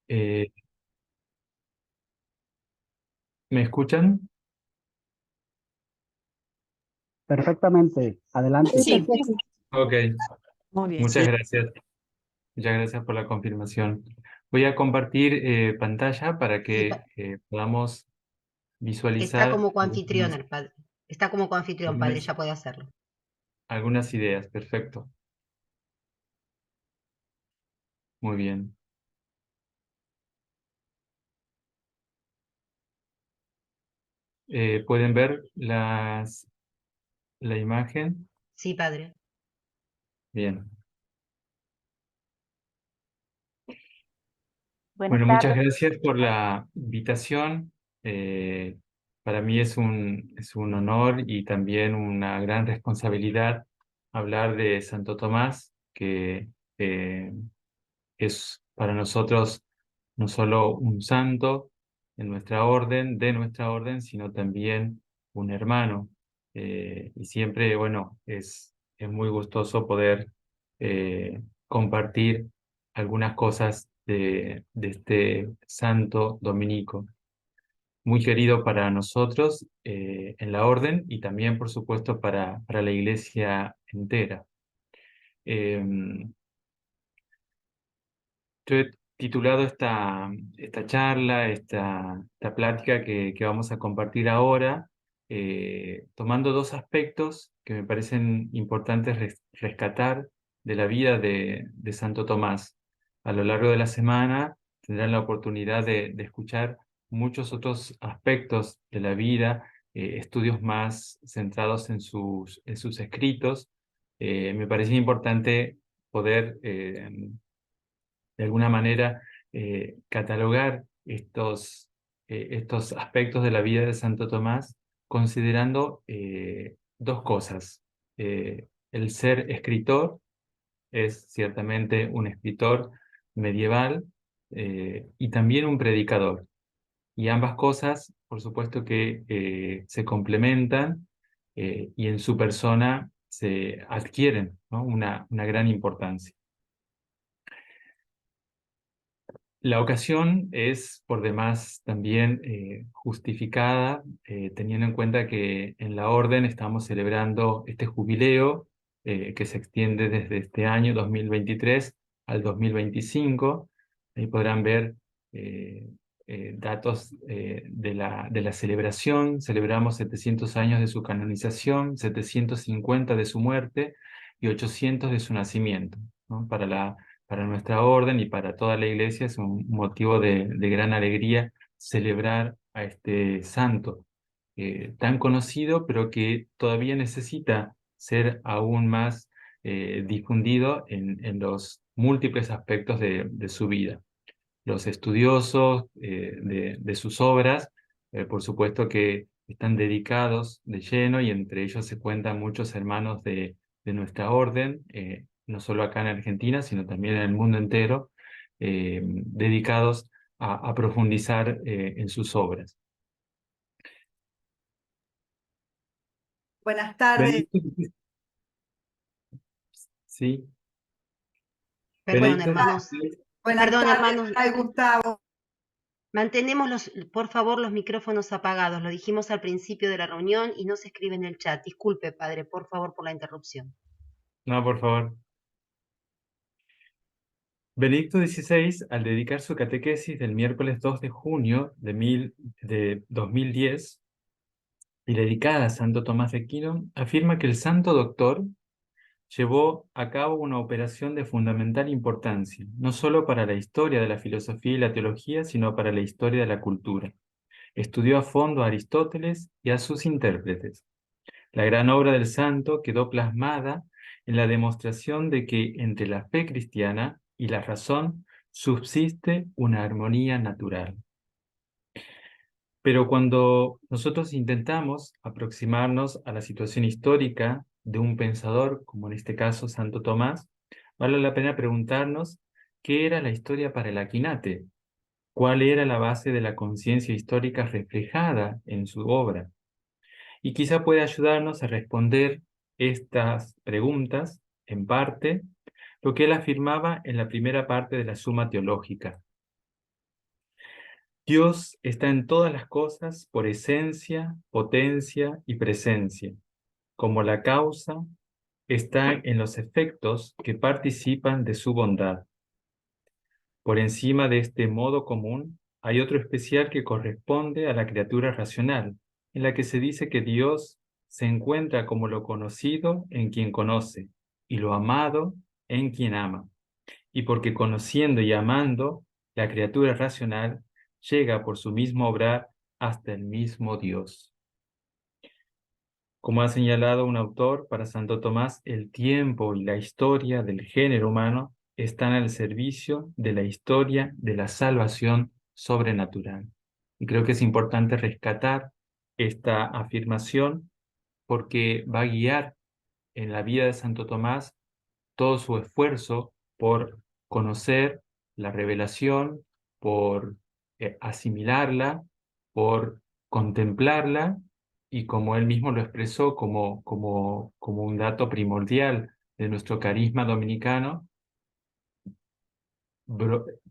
Eh, ¿Me escuchan? Perfectamente, adelante. Sí, Sí, perfecto. Ok, Muy bien. muchas Sí. gracias. Muchas gracias por la confirmación. Voy a compartir pantalla para sí, que podamos está visualizar como coanfitrión el padre. Está como coanfitrión, padre, algunas, ya puede hacerlo. algunas ideas. Perfecto. Muy bien. ¿Pueden ver la imagen? Sí, padre. Bien. Buenas Bueno, muchas tardes. gracias por la invitación. Eh, para mí es un honor y también una gran responsabilidad hablar de Santo Tomás, que eh, es para nosotros no solo un santo en nuestra orden, de nuestra orden, sino también un hermano. Y siempre, bueno, es muy gustoso poder compartir algunas cosas de este santo dominico, muy querido para nosotros en la orden y también, por supuesto, para la iglesia entera. Em, Yo he titulado esta charla, esta plática que vamos a compartir ahora, tomando dos aspectos que me parecen importantes rescatar de la vida de Santo Tomás. A lo largo de la semana tendrán la oportunidad de escuchar muchos otros aspectos de la vida, estudios más centrados en sus escritos. Me parecía importante poder de alguna manera catalogar estos aspectos de la vida de Santo Tomás considerando dos cosas. El ser escritor es ciertamente un escritor medieval y también un predicador. Y ambas cosas, por supuesto que se complementan y en su persona se adquieren, ¿no? Una gran importancia. La ocasión es por demás también justificada, teniendo en cuenta que en la orden estamos celebrando este jubileo que se extiende desde este año 2023 al 2025. Ahí podrán ver eh, datos de la celebración. Celebramos 700 años de su canonización, 750 de su muerte y 800 de su nacimiento, ¿no? Para nuestra orden y para toda la iglesia es un motivo de gran alegría celebrar a este santo tan conocido, pero que todavía necesita ser aún más difundido en los múltiples aspectos de su vida. Los estudiosos de sus obras, por supuesto que están dedicados de lleno y entre ellos se cuentan muchos hermanos de nuestra orden, no solo acá en Argentina, sino también en el mundo entero, dedicados a profundizar en sus obras. Buenas tardes. Benedicto, sí, Perdón, Benedicto hermanos. XVI. Buenas Perdón, tardes. hermanos. Ay, Gustavo. Mantenemos por favor, los micrófonos apagados. Lo dijimos al principio de la reunión y no se escribe en el chat. Disculpe, padre, por favor, por la interrupción. No, por favor. Benedicto XVI, al dedicar su catequesis del miércoles 2 de junio de 2010, y dedicada a Santo Tomás de Aquino, afirma que el Santo Doctor llevó a cabo una operación de fundamental importancia, no solo para la historia de la filosofía y la teología, sino para la historia de la cultura. Estudió a fondo a Aristóteles y a sus intérpretes. La gran obra del santo quedó plasmada en la demostración de que entre la fe cristiana y la razón subsiste una armonía natural. Pero cuando nosotros intentamos aproximarnos a la situación histórica de un pensador, como en este caso Santo Tomás, vale la pena preguntarnos qué era la historia para el Aquinate, cuál era la base de la conciencia histórica reflejada en su obra. Y quizá puede ayudarnos a responder estas preguntas, en parte, lo que él afirmaba en la primera parte de la Suma Teológica. Dios está en todas las cosas por esencia, potencia y presencia, como la causa está en los efectos que participan de su bondad. Por encima de este modo común, hay otro especial que corresponde a la criatura racional, en la que se dice que Dios se encuentra como lo conocido en quien conoce, y lo amado en quien ama. Y porque conociendo y amando, la criatura racional llega por su mismo obrar hasta el mismo Dios. Como ha señalado un autor, para Santo Tomás, el tiempo y la historia del género humano están al servicio de la historia de la salvación sobrenatural. Y creo que es importante rescatar esta afirmación porque va a guiar en la vida de Santo Tomás todo su esfuerzo por conocer la revelación, por asimilarla, por contemplarla y como él mismo lo expresó como un dato primordial de nuestro carisma dominicano,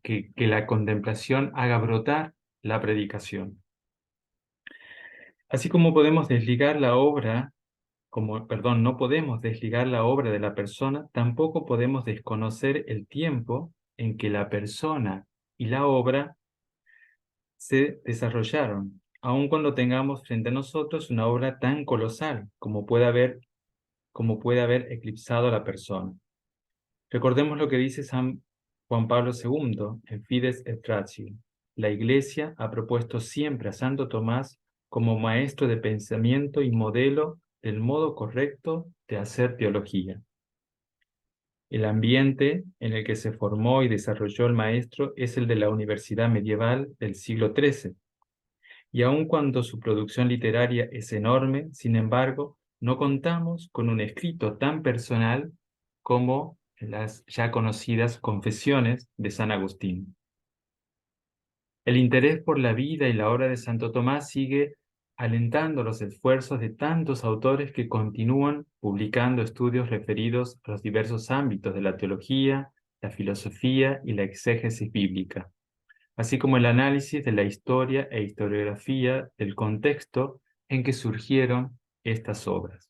que la contemplación haga brotar la predicación. Así como podemos desligar la obra no podemos desligar la obra de la persona, tampoco podemos desconocer el tiempo en que la persona y la obra se desarrollaron, aun cuando tengamos frente a nosotros una obra tan colosal como puede haber eclipsado a la persona. Recordemos lo que dice San Juan Pablo II en Fides et Ratio. La Iglesia ha propuesto siempre a Santo Tomás como maestro de pensamiento y modelo del modo correcto de hacer teología. El ambiente en el que se formó y desarrolló el maestro es el de la universidad medieval del siglo XIII, y aun cuando su producción literaria es enorme, sin embargo, no contamos con un escrito tan personal como las ya conocidas Confesiones de San Agustín. El interés por la vida y la obra de Santo Tomás sigue alentando los esfuerzos de tantos autores que continúan publicando estudios referidos a los diversos ámbitos de la teología, la filosofía y la exégesis bíblica, así como el análisis de la historia e historiografía del contexto en que surgieron estas obras.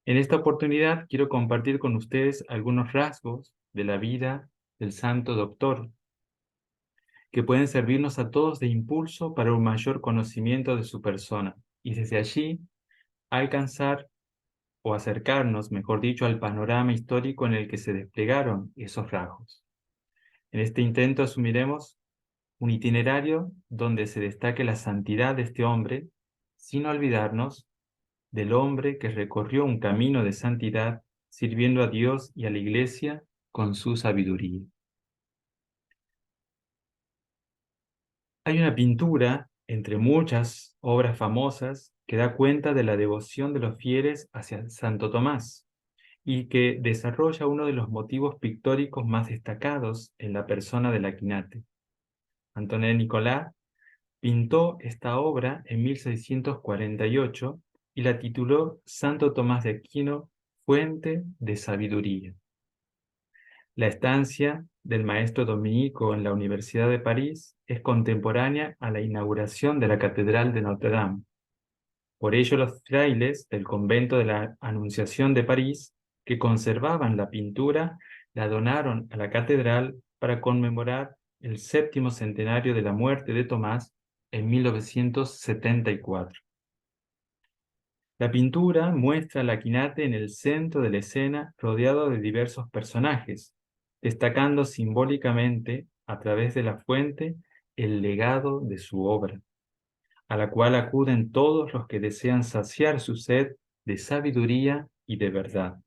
En esta oportunidad quiero compartir con ustedes algunos rasgos de la vida del Santo Doctor, que pueden servirnos a todos de impulso para un mayor conocimiento de su persona, y desde allí alcanzar o acercarnos, mejor dicho, al panorama histórico en el que se desplegaron esos rasgos. En este intento asumiremos un itinerario donde se destaque la santidad de este hombre, sin olvidarnos del hombre que recorrió un camino de santidad sirviendo a Dios y a la Iglesia con su sabiduría. Hay una pintura, entre muchas obras famosas, que da cuenta de la devoción de los fieles hacia Santo Tomás y que desarrolla uno de los motivos pictóricos más destacados en la persona del Aquinate. Antoine Nicolas pintó esta obra en 1648 y la tituló Santo Tomás de Aquino, Fuente de Sabiduría. La estancia del maestro dominico en la Universidad de París es contemporánea a la inauguración de la Catedral de Notre Dame. Por ello, los frailes del convento de la Anunciación de París, que conservaban la pintura, la donaron a la catedral para conmemorar el 7º centenario de la muerte de Tomás en 1974. La pintura muestra al Aquinate en el centro de la escena rodeado de diversos personajes, destacando simbólicamente a través de la fuente el legado de su obra, a la cual acuden todos los que desean saciar su sed de sabiduría y de verdad.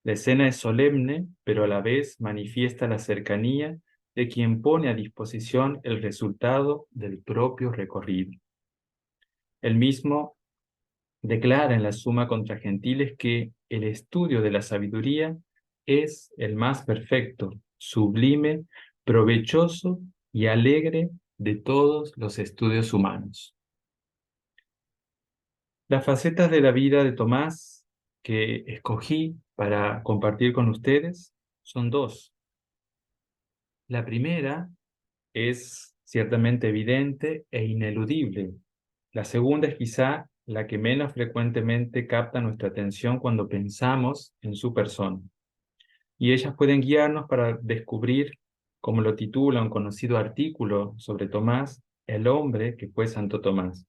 La escena es solemne, pero a la vez manifiesta la cercanía de quien pone a disposición el resultado del propio recorrido. El mismo declara en la Suma contra Gentiles que el estudio de la sabiduría es el más perfecto, sublime, provechoso y alegre de todos los estudios humanos. Las facetas de la vida de Tomás que escogí para compartir con ustedes son dos. La primera es ciertamente evidente e ineludible. La segunda es quizá la que menos frecuentemente capta nuestra atención cuando pensamos en su persona. Y ellas pueden guiarnos para descubrir, como lo titula un conocido artículo sobre Tomás, el hombre que fue Santo Tomás.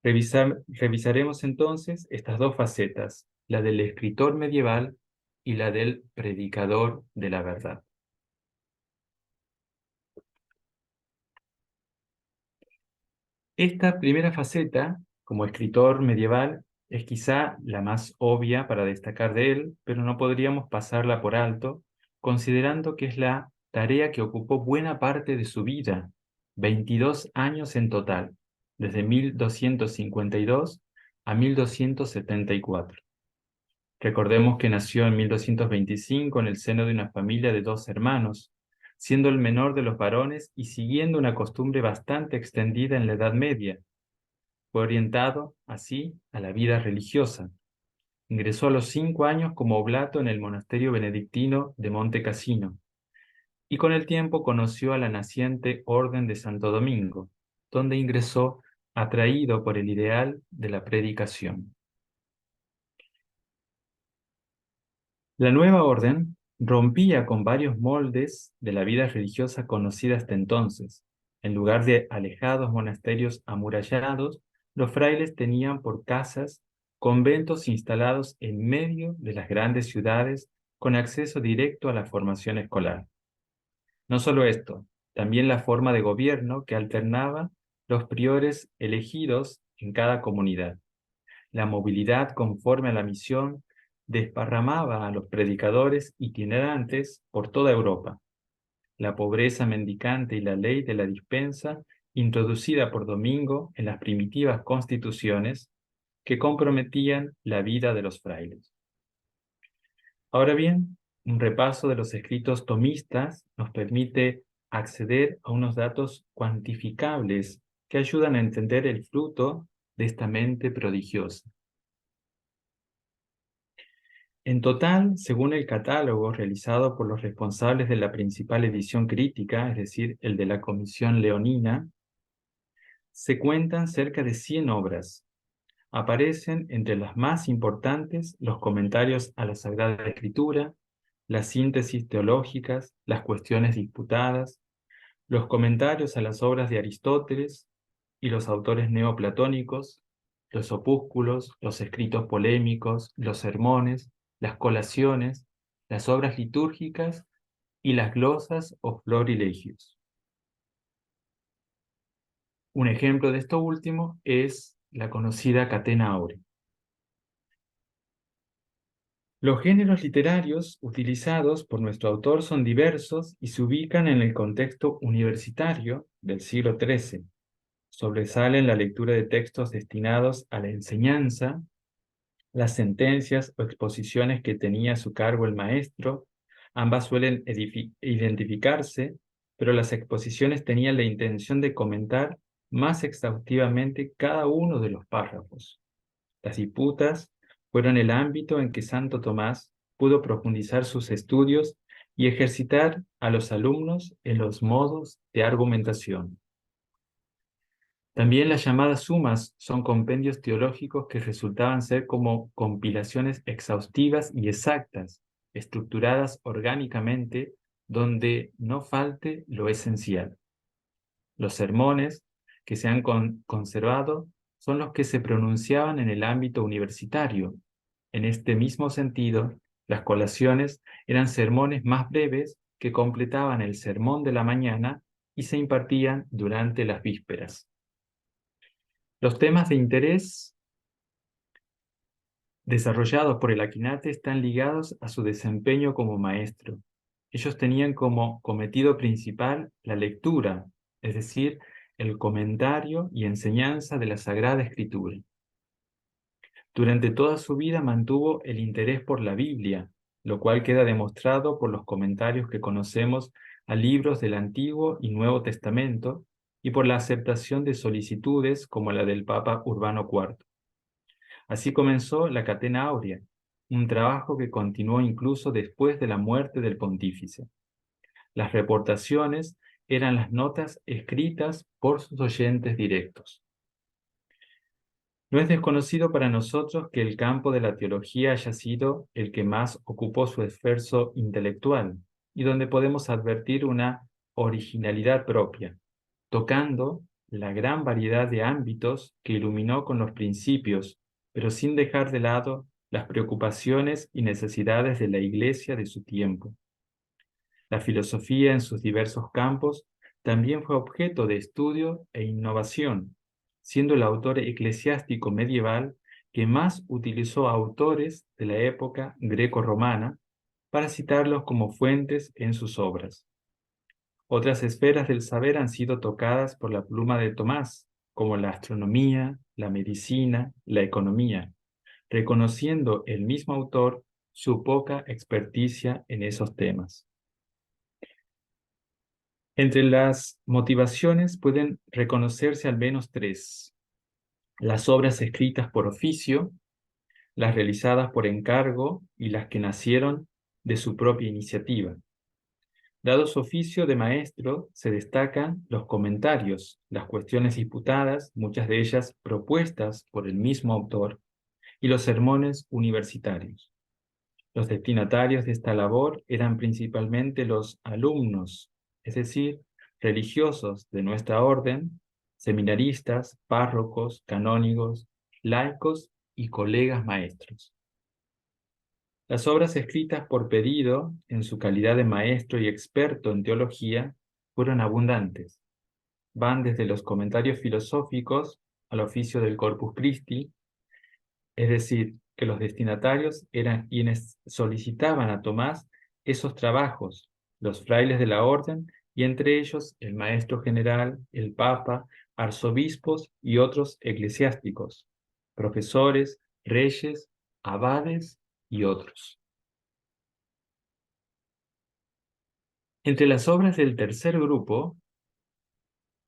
Revisaremos entonces estas dos facetas, la del escritor medieval y la del predicador de la verdad. Esta primera faceta, como escritor medieval, es quizá la más obvia para destacar de él, pero no podríamos pasarla por alto, considerando que es la tarea que ocupó buena parte de su vida, 22 años en total, desde 1252 a 1274. Recordemos que nació en 1225 en el seno de una familia de 2 hermanos, siendo el menor de los varones y siguiendo una costumbre bastante extendida en la Edad Media. Fue orientado, así, a la vida religiosa. Ingresó a los 5 años como oblato en el monasterio benedictino de Monte Cassino, y con el tiempo conoció a la naciente Orden de Santo Domingo, donde ingresó atraído por el ideal de la predicación. La nueva orden rompía con varios moldes de la vida religiosa conocida hasta entonces. En lugar de alejados monasterios amurallados, los frailes tenían por casas conventos instalados en medio de las grandes ciudades con acceso directo a la formación escolar. No solo esto, también la forma de gobierno que alternaba los priores elegidos en cada comunidad. La movilidad conforme a la misión desparramaba a los predicadores itinerantes por toda Europa. La pobreza mendicante y la ley de la dispensa, introducida por Domingo en las primitivas constituciones, que comprometían la vida de los frailes. Ahora bien, un repaso de los escritos tomistas nos permite acceder a unos datos cuantificables que ayudan a entender el fruto de esta mente prodigiosa. En total, según el catálogo realizado por los responsables de la principal edición crítica, es decir, el de la Comisión Leonina, se cuentan cerca de 100 obras. Aparecen entre las más importantes los comentarios a la Sagrada Escritura, las síntesis teológicas, las cuestiones disputadas, los comentarios a las obras de Aristóteles y los autores neoplatónicos, los opúsculos, los escritos polémicos, los sermones, las colaciones, las obras litúrgicas y las glosas o florilegios. Un ejemplo de esto último es la conocida Catena Aurea. Los géneros literarios utilizados por nuestro autor son diversos y se ubican en el contexto universitario del siglo XIII. Sobresalen la lectura de textos destinados a la enseñanza, las sentencias o exposiciones que tenía a su cargo el maestro. Ambas suelen identificarse, pero las exposiciones tenían la intención de comentar más exhaustivamente cada uno de los párrafos. Las disputas fueron el ámbito en que Santo Tomás pudo profundizar sus estudios y ejercitar a los alumnos en los modos de argumentación. También las llamadas sumas son compendios teológicos que resultaban ser como compilaciones exhaustivas y exactas, estructuradas orgánicamente, donde no falte lo esencial. Los sermones que se han conservado son los que se pronunciaban en el ámbito universitario. En este mismo sentido, las colaciones eran sermones más breves que completaban el sermón de la mañana y se impartían durante las vísperas. Los temas de interés desarrollados por el Aquinate están ligados a su desempeño como maestro. Ellos tenían como cometido principal la lectura, es decir, el comentario y enseñanza de la Sagrada Escritura. Durante toda su vida mantuvo el interés por la Biblia, lo cual queda demostrado por los comentarios que conocemos a libros del Antiguo y Nuevo Testamento y por la aceptación de solicitudes como la del Papa Urbano IV. Así comenzó la Catena Aurea, un trabajo que continuó incluso después de la muerte del pontífice. Las reportaciones eran las notas escritas por sus oyentes directos. No es desconocido para nosotros que el campo de la teología haya sido el que más ocupó su esfuerzo intelectual y donde podemos advertir una originalidad propia, tocando la gran variedad de ámbitos que iluminó con los principios, pero sin dejar de lado las preocupaciones y necesidades de la Iglesia de su tiempo. La filosofía en sus diversos campos también fue objeto de estudio e innovación, siendo el autor eclesiástico medieval que más utilizó autores de la época greco-romana para citarlos como fuentes en sus obras. Otras esferas del saber han sido tocadas por la pluma de Tomás, como la astronomía, la medicina, la economía, reconociendo el mismo autor su poca experticia en esos temas. Entre las motivaciones pueden reconocerse al menos tres: las obras escritas por oficio, las realizadas por encargo y las que nacieron de su propia iniciativa. Dado su oficio de maestro, se destacan los comentarios, las cuestiones disputadas, muchas de ellas propuestas por el mismo autor, y los sermones universitarios. Los destinatarios de esta labor eran principalmente los alumnos, es decir, religiosos de nuestra orden, seminaristas, párrocos, canónigos, laicos y colegas maestros. Las obras escritas por pedido, en su calidad de maestro y experto en teología, fueron abundantes. Van desde los comentarios filosóficos al oficio del Corpus Christi, es decir, que los destinatarios eran quienes solicitaban a Tomás esos trabajos, los frailes de la orden, y entre ellos el maestro general, el papa, arzobispos y otros eclesiásticos, profesores, reyes, abades y otros. Entre las obras del tercer grupo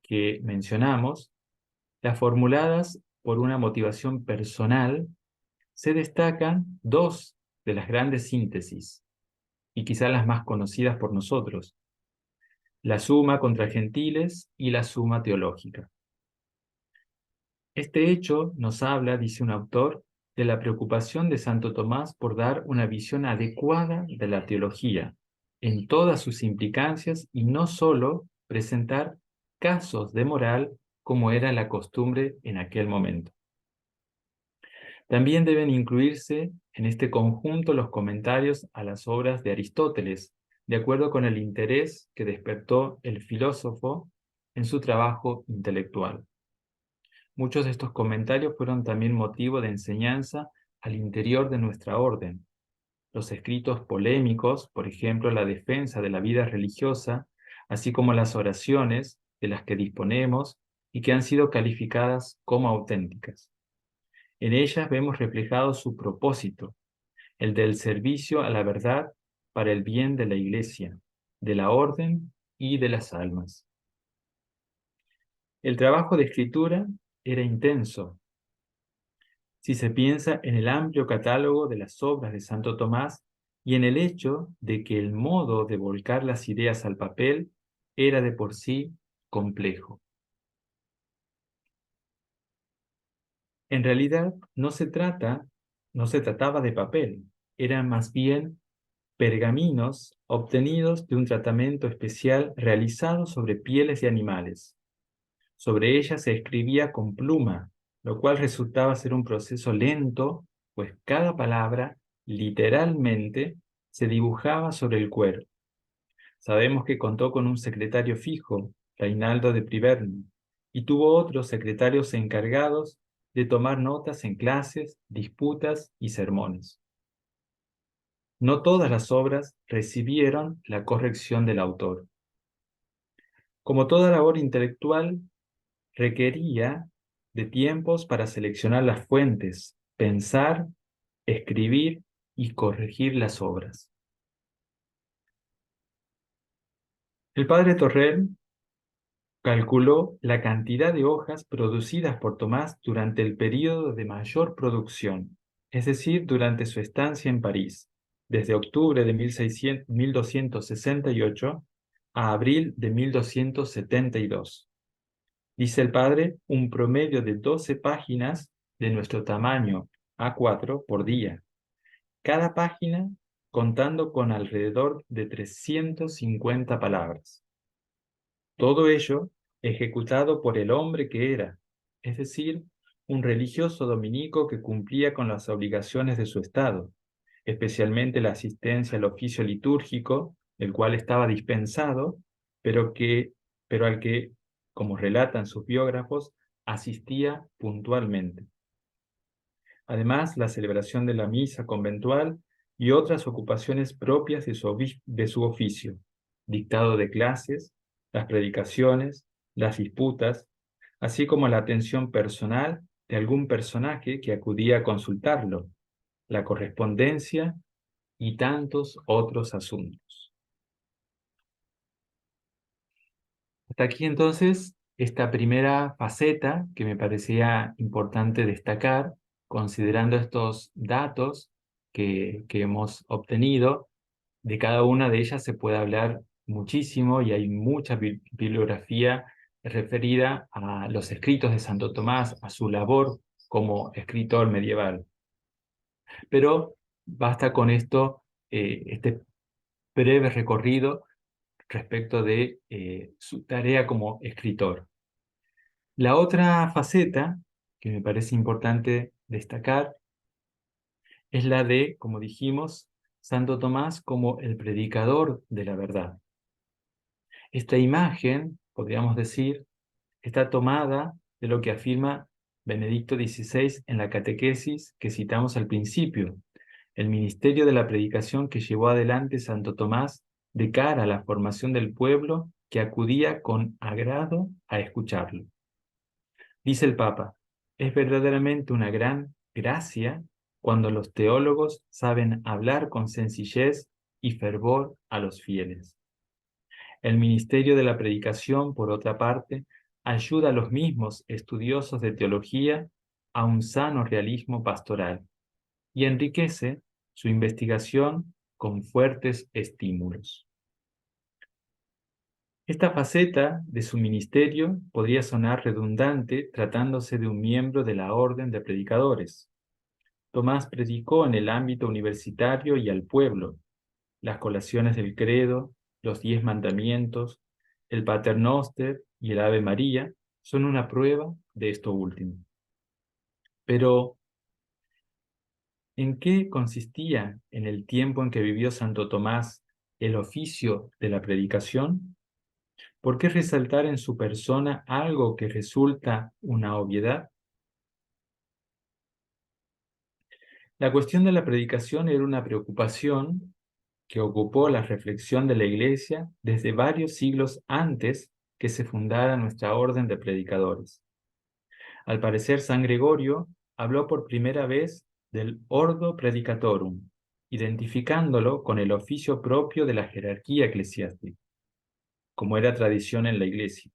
que mencionamos, las formuladas por una motivación personal, se destacan dos de las grandes síntesis, y quizá las más conocidas por nosotros: la Suma contra Gentiles y la Suma Teológica. Este hecho nos habla, dice un autor, de la preocupación de Santo Tomás por dar una visión adecuada de la teología, en todas sus implicancias, y no solo presentar casos de moral como era la costumbre en aquel momento. También deben incluirse en este conjunto los comentarios a las obras de Aristóteles, de acuerdo con el interés que despertó el filósofo en su trabajo intelectual. Muchos de estos comentarios fueron también motivo de enseñanza al interior de nuestra orden. Los escritos polémicos, por ejemplo, la defensa de la vida religiosa, así como las oraciones de las que disponemos y que han sido calificadas como auténticas. En ellas vemos reflejado su propósito, el del servicio a la verdad para el bien de la Iglesia, de la orden y de las almas. El trabajo de escritura era intenso. Si se piensa en el amplio catálogo de las obras de Santo Tomás y en el hecho de que el modo de volcar las ideas al papel era de por sí complejo. En realidad no se trataba de papel, eran más bien pergaminos obtenidos de un tratamiento especial realizado sobre pieles de animales. Sobre ellas se escribía con pluma, lo cual resultaba ser un proceso lento, pues cada palabra, literalmente, se dibujaba sobre el cuero. Sabemos que contó con un secretario fijo, Reinaldo de Priverno, y tuvo otros secretarios encargados de tomar notas en clases, disputas y sermones. No todas las obras recibieron la corrección del autor. Como toda labor intelectual, requería de tiempos para seleccionar las fuentes, pensar, escribir y corregir las obras. El padre Torrel calculó la cantidad de hojas producidas por Tomás durante el período de mayor producción, es decir, durante su estancia en París, desde octubre de 1268 a abril de 1272. Dice el padre, un promedio de 12 páginas de nuestro tamaño A4 por día. Cada página contando con alrededor de 350 palabras. Todo ello ejecutado por el hombre que era, es decir, un religioso dominico que cumplía con las obligaciones de su estado, especialmente la asistencia al oficio litúrgico, el cual estaba dispensado, pero al que, como relatan sus biógrafos, asistía puntualmente. Además, la celebración de la misa conventual y otras ocupaciones propias de su oficio, dictado de clases, las predicaciones, las disputas, así como la atención personal de algún personaje que acudía a consultarlo, la correspondencia y tantos otros asuntos. Hasta aquí entonces esta primera faceta que me parecía importante destacar, considerando estos datos que hemos obtenido. De cada una de ellas se puede hablar muchísimo y hay mucha bibliografía referida a los escritos de Santo Tomás, a su labor como escritor medieval. Pero basta con esto, este breve recorrido respecto de su tarea como escritor. La otra faceta que me parece importante destacar es la de, como dijimos, Santo Tomás como el predicador de la verdad. Esta imagen, podríamos decir, está tomada de lo que afirma Benedicto XVI en la catequesis que citamos al principio, el ministerio de la predicación que llevó adelante Santo Tomás de cara a la formación del pueblo que acudía con agrado a escucharlo. Dice el Papa, es verdaderamente una gran gracia cuando los teólogos saben hablar con sencillez y fervor a los fieles. El ministerio de la predicación, por otra parte, ayuda a los mismos estudiosos de teología a un sano realismo pastoral y enriquece su investigación con fuertes estímulos. Esta faceta de su ministerio podría sonar redundante tratándose de un miembro de la orden de predicadores. Tomás predicó en el ámbito universitario y al pueblo. Las colaciones del credo, los 10 mandamientos, el Pater Noster y el Ave María son una prueba de esto último. Pero, ¿en qué consistía en el tiempo en que vivió Santo Tomás el oficio de la predicación? ¿Por qué resaltar en su persona algo que resulta una obviedad? La cuestión de la predicación era una preocupación que ocupó la reflexión de la Iglesia desde varios siglos antes que se fundara nuestra orden de predicadores. Al parecer, San Gregorio habló por primera vez del Ordo Predicatorum, identificándolo con el oficio propio de la jerarquía eclesiástica, como era tradición en la Iglesia.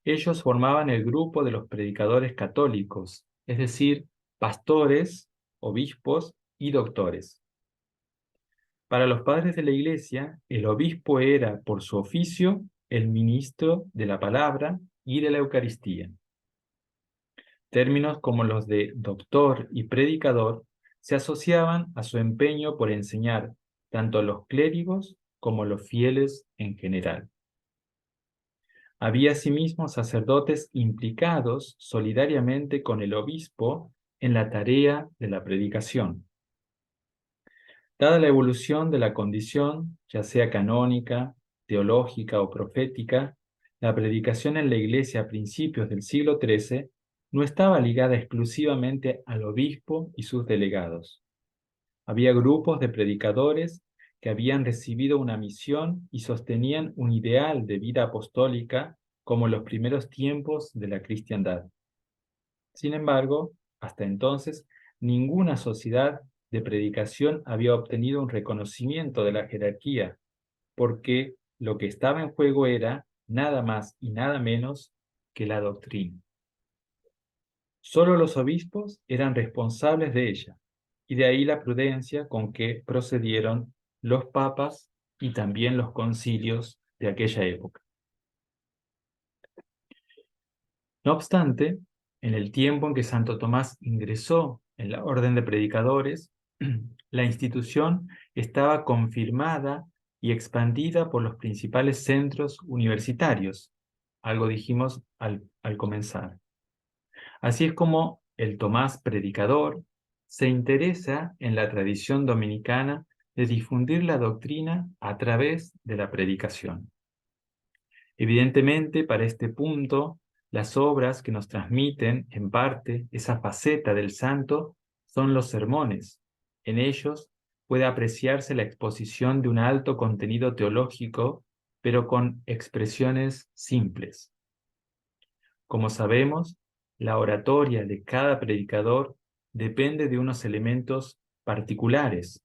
Ellos formaban el grupo de los predicadores católicos, es decir, pastores, obispos y doctores. Para los padres de la Iglesia, el obispo era, por su oficio, el ministro de la palabra y de la Eucaristía. Términos como los de doctor y predicador se asociaban a su empeño por enseñar tanto a los clérigos como a los fieles en general. Había asimismo sacerdotes implicados solidariamente con el obispo en la tarea de la predicación. Dada la evolución de la condición, ya sea canónica, teológica o profética, la predicación en la Iglesia a principios del siglo XIII no estaba ligada exclusivamente al obispo y sus delegados. Había grupos de predicadores que habían recibido una misión y sostenían un ideal de vida apostólica como en los primeros tiempos de la cristiandad. Sin embargo, hasta entonces, ninguna sociedad de predicación había obtenido un reconocimiento de la jerarquía, porque lo que estaba en juego era nada más y nada menos que la doctrina. Solo los obispos eran responsables de ella, y de ahí la prudencia con que procedieron los papas y también los concilios de aquella época. No obstante, en el tiempo en que Santo Tomás ingresó en la orden de predicadores, la institución estaba confirmada y expandida por los principales centros universitarios. Algo dijimos al comenzar. Así es como el Tomás predicador se interesa en la tradición dominicana de difundir la doctrina a través de la predicación. Evidentemente, para este punto, las obras que nos transmiten, en parte, esa faceta del santo son los sermones. En ellos puede apreciarse la exposición de un alto contenido teológico, pero con expresiones simples. Como sabemos, la oratoria de cada predicador depende de unos elementos particulares,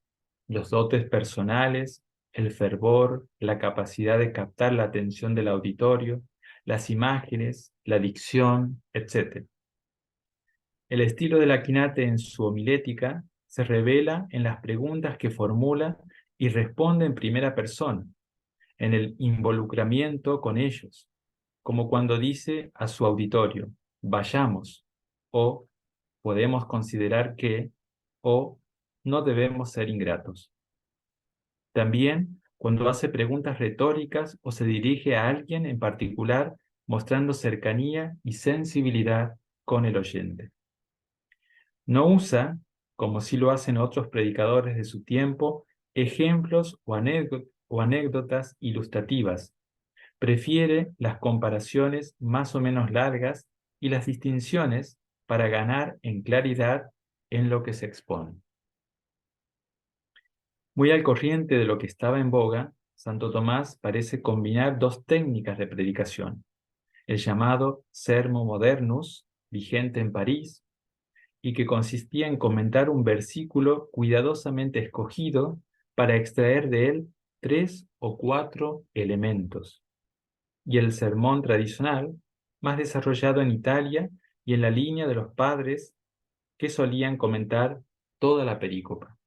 los dotes personales, el fervor, la capacidad de captar la atención del auditorio, las imágenes, la dicción, etc. El estilo de la Quinate en su homilética se revela en las preguntas que formula y responde en primera persona, en el involucramiento con ellos, como cuando dice a su auditorio, vayamos, o podemos considerar que, o no debemos ser ingratos. También cuando hace preguntas retóricas o se dirige a alguien en particular, mostrando cercanía y sensibilidad con el oyente. No usa, como sí lo hacen otros predicadores de su tiempo, ejemplos o anécdotas ilustrativas. Prefiere las comparaciones más o menos largas y las distinciones para ganar en claridad en lo que se expone. Muy al corriente de lo que estaba en boga, Santo Tomás parece combinar dos técnicas de predicación, el llamado Sermo Modernus, vigente en París, y que consistía en comentar un versículo cuidadosamente escogido para extraer de él 3 o 4 elementos, y el sermón tradicional, más desarrollado en Italia y en la línea de los padres que solían comentar toda la perícopa.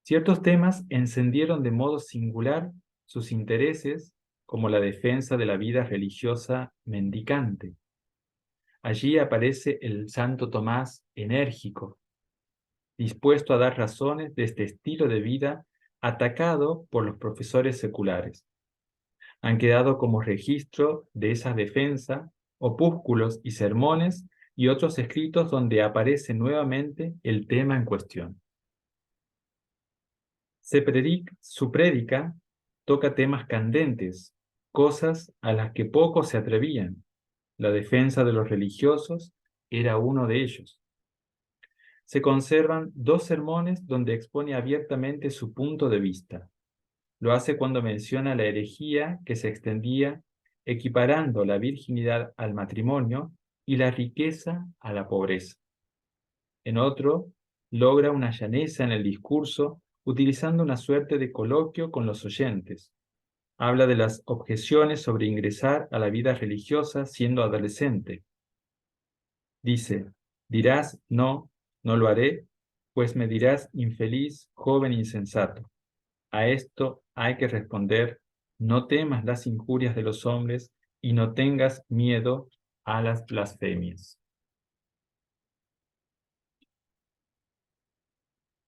Ciertos temas encendieron de modo singular sus intereses, como la defensa de la vida religiosa mendicante. Allí aparece el Santo Tomás enérgico, dispuesto a dar razones de este estilo de vida atacado por los profesores seculares. Han quedado como registro de esa defensa opúsculos y sermones y otros escritos donde aparece nuevamente el tema en cuestión. Su prédica toca temas candentes, cosas a las que pocos se atrevían. La defensa de los religiosos era uno de ellos. Se conservan 2 sermones donde expone abiertamente su punto de vista. Lo hace cuando menciona la herejía que se extendía equiparando la virginidad al matrimonio y la riqueza a la pobreza. En otro, logra una llaneza en el discurso utilizando una suerte de coloquio con los oyentes. Habla de las objeciones sobre ingresar a la vida religiosa siendo adolescente. Dice, dirás, no, no lo haré, pues me dirás infeliz, joven insensato. A esto hay que responder, no temas las injurias de los hombres y no tengas miedo a las blasfemias.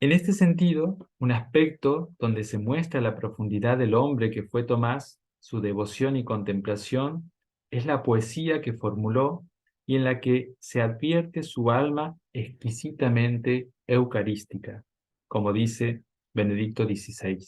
En este sentido, un aspecto donde se muestra la profundidad del hombre que fue Tomás, su devoción y contemplación, es la poesía que formuló y en la que se advierte su alma exquisitamente eucarística, como dice Benedicto XVI.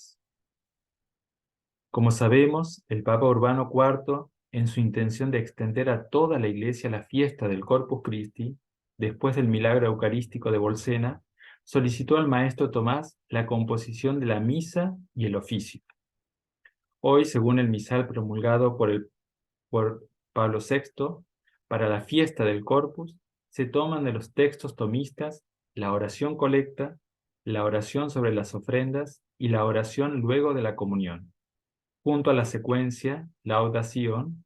Como sabemos, el Papa Urbano IV, en su intención de extender a toda la Iglesia la fiesta del Corpus Christi, después del milagro eucarístico de Bolsena, solicitó al maestro Tomás la composición de la misa y el oficio. Hoy, según el misal promulgado por Pablo VI, para la fiesta del Corpus, se toman de los textos tomistas la oración colecta, la oración sobre las ofrendas y la oración luego de la comunión. Junto a la secuencia, Lauda Sion,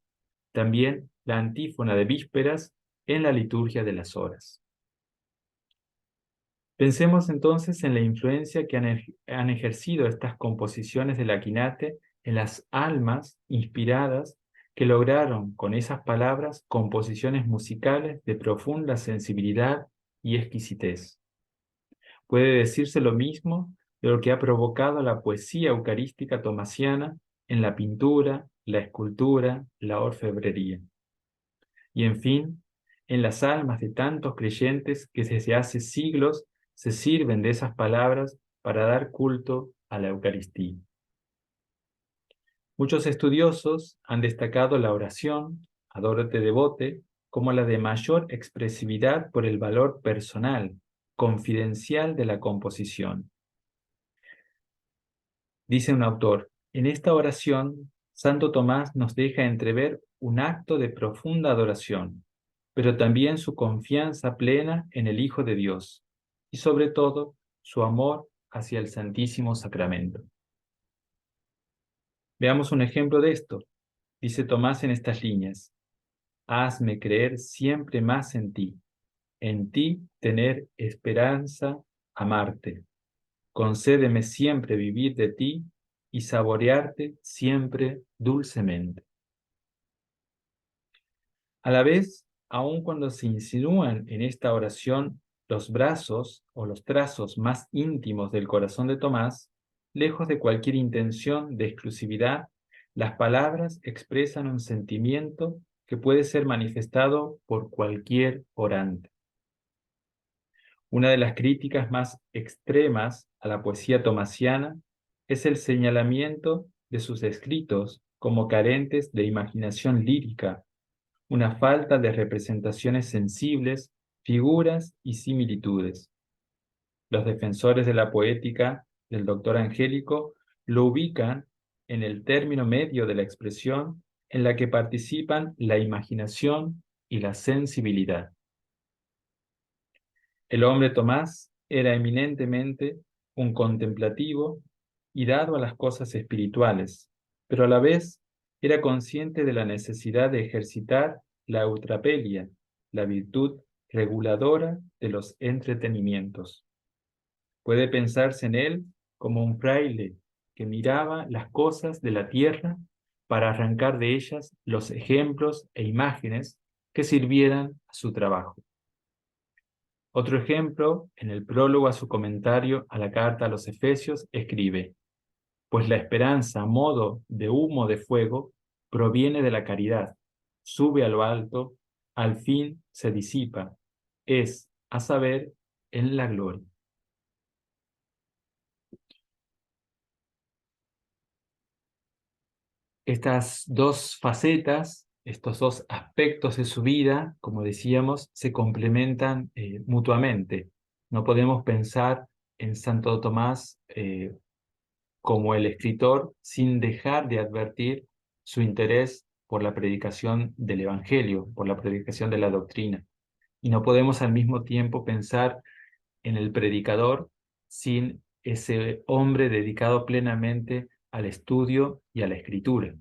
también la antífona de vísperas en la liturgia de las horas. Pensemos entonces en la influencia que han ejercido estas composiciones de la Quinate en las almas inspiradas que lograron con esas palabras composiciones musicales de profunda sensibilidad y exquisitez. Puede decirse lo mismo de lo que ha provocado la poesía eucarística tomasiana en la pintura, la escultura, la orfebrería. Y en fin, en las almas de tantos creyentes que desde hace siglos se sirven de esas palabras para dar culto a la Eucaristía. Muchos estudiosos han destacado la oración, Adórate Devote, como la de mayor expresividad por el valor personal, confidencial de la composición. Dice un autor, en esta oración, Santo Tomás nos deja entrever un acto de profunda adoración, pero también su confianza plena en el Hijo de Dios y sobre todo su amor hacia el Santísimo Sacramento. Veamos un ejemplo de esto. Dice Tomás en estas líneas, hazme creer siempre más en ti tener esperanza, amarte. Concédeme siempre vivir de ti y saborearte siempre dulcemente. A la vez, aun cuando se insinúan en esta oración los brazos o los trazos más íntimos del corazón de Tomás, lejos de cualquier intención de exclusividad, las palabras expresan un sentimiento que puede ser manifestado por cualquier orante. Una de las críticas más extremas a la poesía tomasiana es el señalamiento de sus escritos como carentes de imaginación lírica, una falta de representaciones sensibles, figuras y similitudes. Los defensores de la poética del doctor Angélico lo ubican en el término medio de la expresión en la que participan la imaginación y la sensibilidad. El hombre Tomás era eminentemente un contemplativo y dado a las cosas espirituales, pero a la vez era consciente de la necesidad de ejercitar la eutrapelia, la virtud reguladora de los entretenimientos. Puede pensarse en él como un fraile que miraba las cosas de la tierra para arrancar de ellas los ejemplos e imágenes que sirvieran a su trabajo. Otro ejemplo, en el prólogo a su comentario a la carta a los Efesios, escribe, pues la esperanza a modo de humo de fuego proviene de la caridad, sube a lo alto, al fin se disipa, es, a saber, en la gloria. Estas dos facetas, estos dos aspectos de su vida, como decíamos, se complementan mutuamente. No podemos pensar en Santo Tomás como el escritor sin dejar de advertir su interés por la predicación del Evangelio, por la predicación de la doctrina. Y no podemos al mismo tiempo pensar en el predicador sin ese hombre dedicado plenamente al estudio y a la escritura.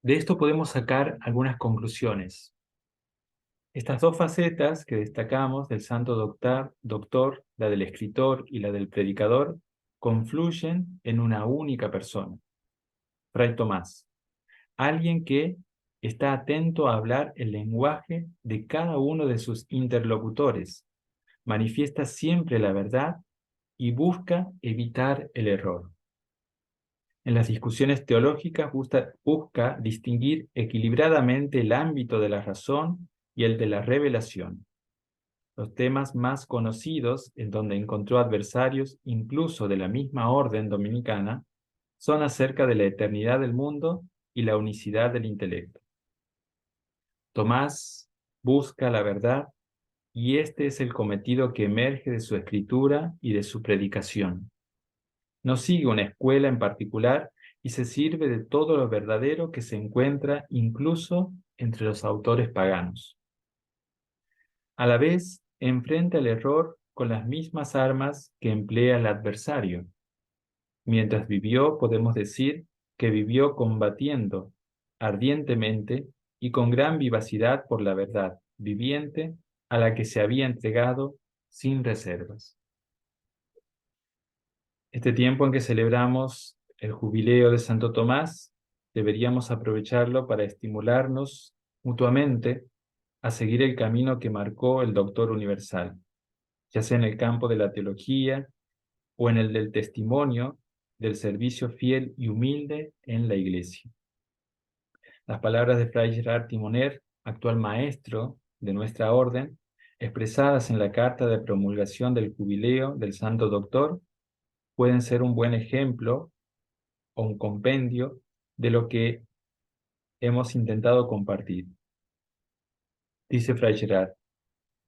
De esto podemos sacar algunas conclusiones. Estas dos facetas que destacamos del santo doctor, la del escritor y la del predicador, confluyen en una única persona, Fray Tomás, alguien que está atento a hablar el lenguaje de cada uno de sus interlocutores, manifiesta siempre la verdad y busca evitar el error. En las discusiones teológicas busca distinguir equilibradamente el ámbito de la razón y el de la revelación. Los temas más conocidos, en donde encontró adversarios incluso de la misma orden dominicana, son acerca de la eternidad del mundo y la unicidad del intelecto. Tomás busca la verdad y este es el cometido que emerge de su escritura y de su predicación. No sigue una escuela en particular y se sirve de todo lo verdadero que se encuentra incluso entre los autores paganos. A la vez, enfrenta el error con las mismas armas que emplea el adversario. Mientras vivió, podemos decir que vivió combatiendo ardientemente y con gran vivacidad por la verdad viviente a la que se había entregado sin reservas. Este tiempo en que celebramos el jubileo de Santo Tomás, deberíamos aprovecharlo para estimularnos mutuamente a seguir el camino que marcó el Doctor Universal, ya sea en el campo de la teología o en el del testimonio del servicio fiel y humilde en la Iglesia. Las palabras de Fray Gerard Timoner, actual maestro de nuestra orden, expresadas en la carta de promulgación del jubileo del Santo Doctor, pueden ser un buen ejemplo o un compendio de lo que hemos intentado compartir. Dice Fray Gerard,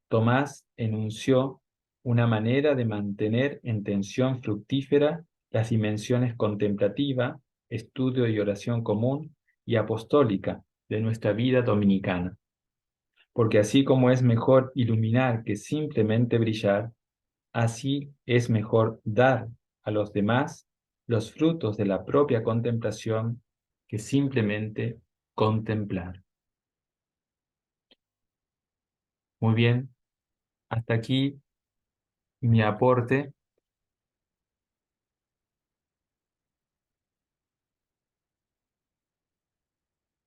Tomás enunció una manera de mantener en tensión fructífera las dimensiones contemplativa, estudio y oración común y apostólica de nuestra vida dominicana. Porque así como es mejor iluminar que simplemente brillar, así es mejor dar a los demás los frutos de la propia contemplación que simplemente contemplar. Muy bien, hasta aquí mi aporte